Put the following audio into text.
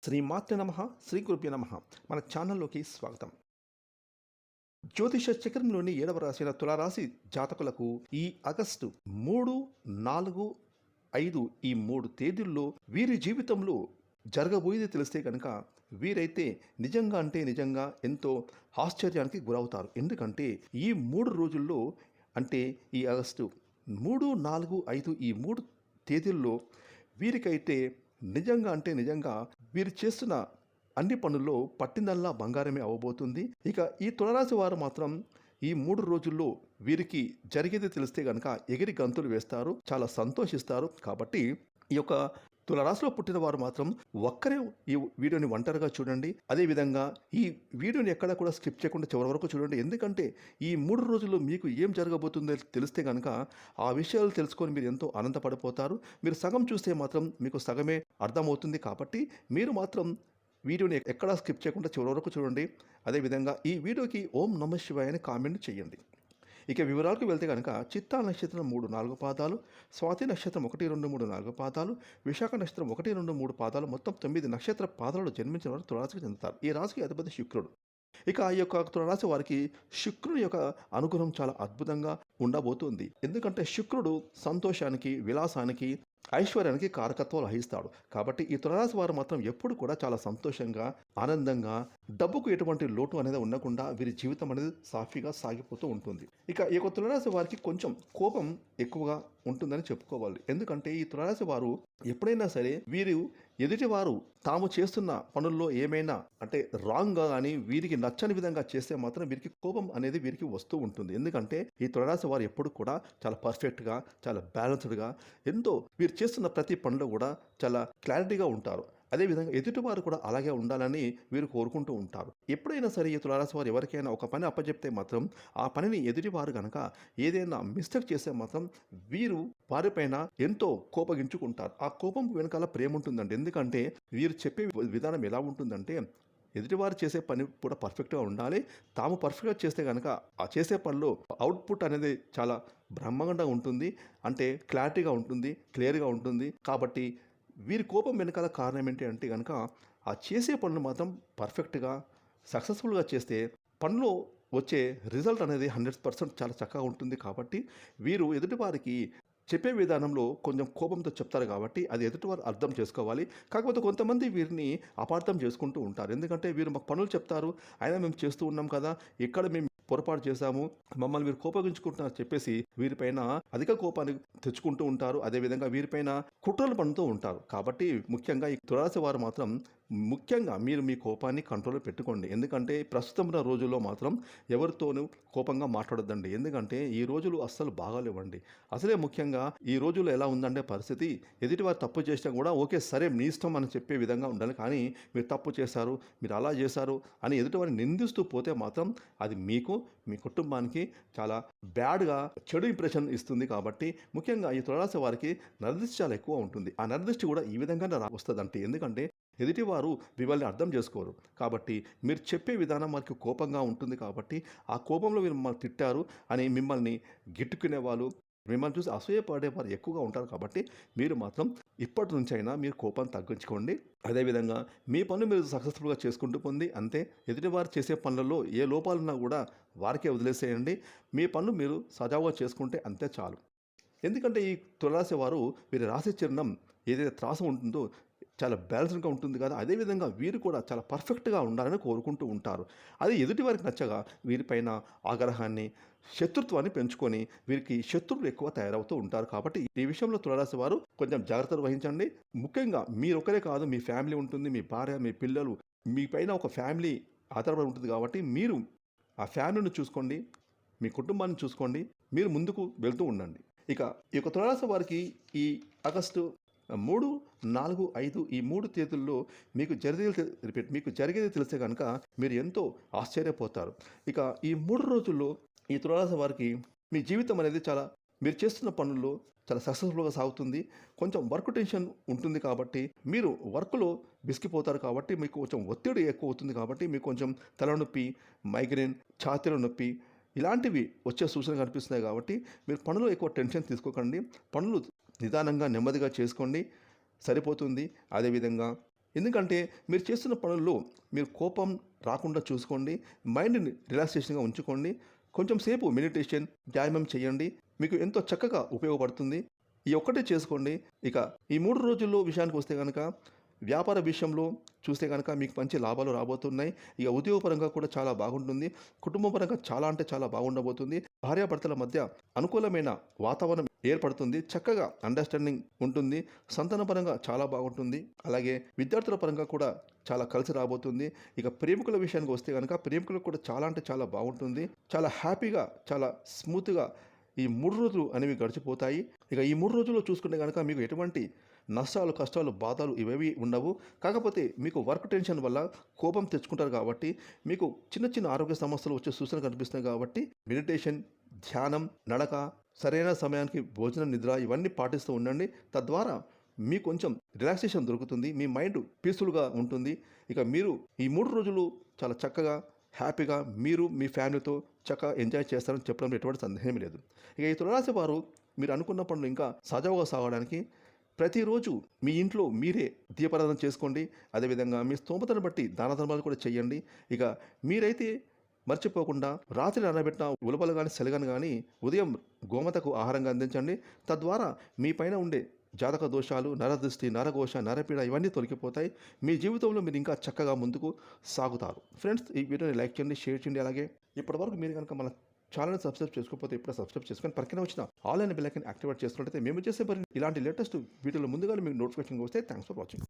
శ్రీమాత్రే నమః. శ్రీ గురుభ్యో నమః. మన ఛానల్లోకి స్వాగతం. జ్యోతిష చక్రంలోని 7వ రాశి అయిన తులారాశి జాతకులకు ఈ ఆగస్టు 3, 4, 5 ఈ 3 తేదీల్లో వీరి జీవితంలో జరగబోయేది తెలిస్తే కనుక వీరైతే నిజంగా ఎంతో ఆశ్చర్యానికి గురవుతారు. ఎందుకంటే ఈ 3 రోజుల్లో అంటే ఈ ఆగస్టు 3, 4, 5 ఈ 3 తేదీల్లో వీరికైతే నిజంగా వీరు చేస్తున్న అన్ని పనుల్లో పట్టిందల్లా బంగారమే అవ్వబోతుంది. ఇక ఈ తులారాశి వారు మాత్రం ఈ 3 రోజుల్లో వీరికి జరిగేది తెలిస్తే కనుక ఎగిరి గంతులు వేస్తారు, చాలా సంతోషిస్తారు. కాబట్టి ఈ యొక్క తులారాశిలో పుట్టిన వారు మాత్రం ఒక్కరే ఈ వీడియోని ఒంటరిగా చూడండి. అదేవిధంగా ఈ వీడియోని ఎక్కడ కూడా స్కిప్ చేయకుండా చివరి వరకు చూడండి. ఎందుకంటే ఈ 3 రోజుల్లో మీకు ఏం జరగబోతుందో తెలిస్తే కనుక ఆ విషయాలు తెలుసుకొని మీరు ఎంతో ఆనందపడిపోతారు. మీరు సగం చూస్తే మాత్రం మీకు సగమే అర్థమవుతుంది. కాబట్టి మీరు మాత్రం వీడియోని ఎక్కడా స్కిప్ చేయకుండా చివరి వరకు చూడండి. అదేవిధంగా ఈ వీడియోకి ఓం నమః శివాయ అని కామెంట్ చేయండి. ఇక వివరాలకు వెళ్తే కనుక చిత్తా నక్షత్రం 3, 4 పాదాలు, స్వాతి నక్షత్రం 1, 2, 3, 4 పాదాలు, విశాఖ నక్షత్రం 1, 2, 3 పాదాలు, మొత్తం 9 నక్షత్ర పాదాలలో జన్మించిన వారు తులారాశికి చెందుతారు. ఈ రాశికి అధిపతి శుక్రుడు. ఇక ఈ యొక్క తులారాశి వారికి శుక్రుని యొక్క అనుగ్రహం చాలా అద్భుతంగా ఉండబోతుంది. ఎందుకంటే శుక్రుడు సంతోషానికి, విలాసానికి, ఐశ్వర్యానికి కారకత్వం వహిస్తాడు. కాబట్టి ఈ తులారాశి వారు మాత్రం ఎప్పుడు కూడా చాలా సంతోషంగా, ఆనందంగా, డబ్బుకు ఎటువంటి లోటు అనేది ఉండకుండా వీరి జీవితం అనేది సాఫీగా సాగిపోతూ ఉంటుంది. ఇక ఈ యొక్క తులారాశి వారికి కొంచెం కోపం ఎక్కువగా ఉంటుందని చెప్పుకోవాలి. ఎందుకంటే ఈ తులారాశి వారు ఎప్పుడైనా సరే వీరు ఎదుటివారు తాము చేస్తున్న పనుల్లో ఏమైనా అంటే రాంగ్గా కానీ వీరికి నచ్చని విధంగా చేస్తే మాత్రం వీరికి కోపం అనేది వీరికి వస్తూ ఉంటుంది. ఎందుకంటే ఈ తులారాశి వారు ఎప్పుడు కూడా చాలా పర్ఫెక్ట్గా, చాలా బ్యాలెన్స్డ్గా, ఎంతో వీరు చేస్తున్న ప్రతి పనిలో కూడా చాలా క్లారిటీగా ఉంటారు. అదేవిధంగా ఎదుటివారు కూడా అలాగే ఉండాలని వీరు కోరుకుంటూ ఉంటారు. ఎప్పుడైనా సరే ఈ తులారాశి వారు ఎవరికైనా ఒక పని అప్పచెప్తే మాత్రం ఆ పనిని ఎదుటివారు కనుక ఏదైనా మిస్టేక్ చేస్తే మాత్రం వీరు వారిపైన ఎంతో కోపగించుకుంటారు. ఆ కోపం వెనకాల ప్రేమ ఉంటుందండి. ఎందుకంటే వీరు చెప్పే విధానం ఎలా ఉంటుందంటే ఎదుటివారు చేసే పని కూడా పర్ఫెక్ట్గా ఉండాలి. తాము పర్ఫెక్ట్గా చేస్తే కనుక ఆ చేసే పనిలో అవుట్పుట్ అనేది చాలా బ్రహ్మాండంగా ఉంటుంది. అంటే క్లారిటీగా ఉంటుంది, క్లియర్గా ఉంటుంది. కాబట్టి వీరి కోపం వెనకాల కారణం ఏంటి అంటే కనుక ఆ చేసే పనులు మాత్రం పర్ఫెక్ట్గా సక్సెస్ఫుల్గా చేస్తే పనిలో వచ్చే రిజల్ట్ అనేది 100% చాలా చక్కగా ఉంటుంది. కాబట్టి వీరు ఎదుటివారికి చెప్పే విధానంలో కొంచెం కోపంతో చెప్తారు కాబట్టి అది ఎదుటివారు అర్థం చేసుకోవాలి. కాకపోతే కొంతమంది వీరిని అపార్థం చేసుకుంటూ ఉంటారు. ఎందుకంటే వీరు మాకు పనులు చెప్తారు, అయినా మేము చేస్తూ ఉన్నాం కదా, ఇక్కడ మేము పొరపాటు చేశాము, మమ్మల్ని మీరు కోపగించుకుంటున్నారు చెప్పేసి వీరిపైన అధిక కోపాన్ని తెచ్చుకుంటూ ఉంటారు. అదేవిధంగా వీరిపైన కుట్రలు పడుతూ ఉంటారు. కాబట్టి ముఖ్యంగా ఈ తులారాశి వారు మాత్రం ముఖ్యంగా మీరు మీ కోపాన్ని కంట్రోల్లో పెట్టుకోండి. ఎందుకంటే ప్రస్తుతం ఉన్న రోజుల్లో మాత్రం ఎవరితోనూ కోపంగా మాట్లాడొద్దండి. ఎందుకంటే ఈ రోజులు అస్సలు బాగాలేవండి. అసలే ముఖ్యంగా ఈ రోజుల్లో ఎలా ఉందంటే పరిస్థితి, ఎదుటివారు తప్పు చేసినా కూడా ఓకే సరే మీ ఇష్టం అని చెప్పే విధంగా ఉండాలి. కానీ మీరు తప్పు చేశారు, మీరు అలా చేశారు అని ఎదుటివారిని నిందిస్తూ పోతే మాత్రం అది మీకు, మీ కుటుంబానికి చాలా బ్యాడ్గా చెడు ఇంప్రెషన్ ఇస్తుంది. కాబట్టి ముఖ్యంగా ఈ తులారాశి వారికి నరదృష్టి చాలా ఎక్కువ ఉంటుంది. ఆ నరదృష్టి కూడా ఈ విధంగానే వస్తుందంటే ఎందుకంటే ఎదుటివారు మిమ్మల్ని అర్థం చేసుకోరు. కాబట్టి మీరు చెప్పే విధానం వారికి కోపంగా ఉంటుంది. కాబట్టి ఆ కోపంలో మీరు మిమ్మల్ని తిట్టారు అని మిమ్మల్ని గిట్టుకునే వాళ్ళు, మిమ్మల్ని చూసి అసూయపడేవారు ఎక్కువగా ఉంటారు. కాబట్టి మీరు మాత్రం ఇప్పటి నుంచైనా మీరు కోపం తగ్గించుకోండి. అదేవిధంగా మీ పనులు మీరు సక్సెస్ఫుల్గా చేసుకుంటూ పొంది అంతే. ఎదుటివారు చేసే పనులలో ఏ లోపాలున్నా కూడా వారికే వదిలేసేయండి. మీ పనులు మీరు సజావుగా చేసుకుంటే అంతే చాలు. ఎందుకంటే ఈ తులారాశి వారు వీరి రాశి చిహ్నం ఏదైతే త్రాసు ఉంటుందో చాలా బ్యాలెన్స్డ్గా ఉంటుంది కదా, అదేవిధంగా వీరు కూడా చాలా పర్ఫెక్ట్గా ఉండాలని కోరుకుంటూ ఉంటారు. అది ఎదుటి వారికి నచ్చగా వీరిపైన ఆగ్రహాన్ని, శత్రుత్వాన్ని పెంచుకొని వీరికి శత్రువులు ఎక్కువ తయారవుతూ ఉంటారు. కాబట్టి ఈ విషయంలో తులారాశి వారు కొంచెం జాగ్రత్తలు వహించండి. ముఖ్యంగా మీరొక్కరే కాదు, మీ ఫ్యామిలీ ఉంటుంది, మీ భార్య, మీ పిల్లలు, మీ పైన ఒక ఫ్యామిలీ ఆధారపడి ఉంటుంది. కాబట్టి మీరు ఆ ఫ్యామిలీని చూసుకోండి, మీ కుటుంబాన్ని చూసుకోండి, మీరు ముందుకు వెళ్తూ ఉండండి. ఇక ఈ యొక్క తులారాశి వారికి ఈ ఆగస్టు 3, 4, 5 ఈ 3 తేదీల్లో మీకు జరిగేది తెలిస్తే కనుక మీరు ఎంతో ఆశ్చర్యపోతారు. ఇక ఈ 3 రోజుల్లో ఈ తులారాశి వారికి మీ జీవితం అనేది చాలా, మీరు చేస్తున్న పనుల్లో చాలా సక్సెస్ఫుల్గా సాగుతుంది. కొంచెం వర్క్ టెన్షన్ ఉంటుంది కాబట్టి మీరు వర్క్లో విసిగిపోతారు. కాబట్టి మీకు కొంచెం ఒత్తిడి ఎక్కువ అవుతుంది. కాబట్టి మీకు కొంచెం తలనొప్పి, మైగ్రేన్, ఛాతీలో నొప్పి ఇలాంటివి వచ్చే సూచనలు కనిపిస్తున్నాయి. కాబట్టి మీరు పనులు ఎక్కువ టెన్షన్ తీసుకోకండి. పనులు నిదానంగా, నెమ్మదిగా చేసుకోండి, సరిపోతుంది. అదేవిధంగా ఎందుకంటే మీరు చేస్తున్న పనుల్లో మీరు కోపం రాకుండా చూసుకోండి. మైండ్‌ని రిలాక్సేషన్‌గా ఉంచుకోండి. కొంచెం సేపు మెడిటేషన్, వ్యాయామం చేయండి. మీకు ఎంతో చక్కగా ఉపయోగపడుతుంది. ఈ ఒక్కటే చేసుకోండి. ఇక ఈ 3 రోజుల్లో విషయానికొస్తే గనక వ్యాపార విషయంలో చూస్తే గనక మీకు మంచి లాభాలు రాబోతున్నాయి. ఇక ఉద్యోగపరంగా కూడా చాలా బాగుంటుంది. కుటుంబ పరంగా చాలా అంటే చాలా బాగుండబోతుంది. భార్యాభర్తల మధ్య అనుకూలమైన వాతావరణం ఏర్పడుతుంది. చక్కగా అండర్‌స్టాండింగ్ ఉంటుంది. సంతానపరంగా చాలా బాగుంటుంది. అలాగే విద్యార్థుల పరంగా కూడా చాలా కలిసి రాబోతుంది. ఇక ప్రేమికుల విషయానికి వస్తే గనక ప్రేమికులకు కూడా చాలా అంటే చాలా బాగుంటుంది. చాలా హ్యాపీగా, చాలా స్మూత్‌గా ఈ 3 రోజులు అనేవి గడిచిపోతాయి. ఇక ఈ 3 రోజుల్లో చూసుకుంటే గనక మీకు ఎటువంటి నష్టాలు, కష్టాలు, బాధలు ఇవేవి ఉండవు. కాకపోతే మీకు వర్క్ టెన్షన్ వల్ల కోపం తెచ్చుకుంటారు కాబట్టి, మీకు చిన్న చిన్న ఆరోగ్య సమస్యలు వచ్చే సూచనలు కనిపిస్తున్నాయి కాబట్టి, మెడిటేషన్, ధ్యానం, నడక, సరైన సమయానికి భోజనం, నిద్ర ఇవన్నీ పాటిస్తూ ఉండండి. తద్వారా మీకు కొంచెం రిలాక్సేషన్ దొరుకుతుంది. మీ మైండ్ పీస్‌ఫుల్‌గా ఉంటుంది. ఇక మీరు ఈ 3 రోజులు చాలా చక్కగా, హ్యాపీగా మీరు మీ ఫ్యామిలీతో చక్కగా ఎంజాయ్ చేస్తారని చెప్పడంలో ఎటువంటి సందేహం లేదు. ఇక ఈ తులారాశి వారు మీరు అనుకున్న పనులు ఇంకా సజావుగా సాగడానికి ప్రతిరోజు మీ ఇంట్లో మీరే దీపారాధన చేసుకోండి. అదేవిధంగా మీ స్తోమతను బట్టి దాన ధర్మాలు కూడా చేయండి. ఇక మీరైతే మర్చిపోకుండా రాత్రి నానబెట్టిన ఉలవలు గానీ, శనగలు గానీ ఉదయం గోమాతకు ఆహారంగా అందించండి. తద్వారా మీ పైన ఉండే జాతక దోషాలు, నరదృష్టి, నరఘోష, నరపీడ ఇవన్నీ తొలగిపోతాయి. మీ జీవితంలో మీరు ఇంకా చక్కగా ముందుకు సాగుతారు. ఫ్రెండ్స్, ఈ వీడియోని లైక్ చేయండి, షేర్ చేయండి. అలాగే ఇప్పటివరకు మీరు కనుక మన ఛానల్‌ని సబ్స్క్రైబ్ చేసుకోకపోతే ఇప్పుడే సబ్స్క్రైబ్ చేసుకొని పక్కనే వచ్చిన ఆల్ అనే బెల్ ఐకాన్ యాక్టివేట్ చేసుకున్నట్లయితే మేము చేసే ఇలాంటి లేటెస్ట్ వీడియోలు ముందుగానే మీకు నోటిఫికేషన్ వస్తే. Thanks for watching.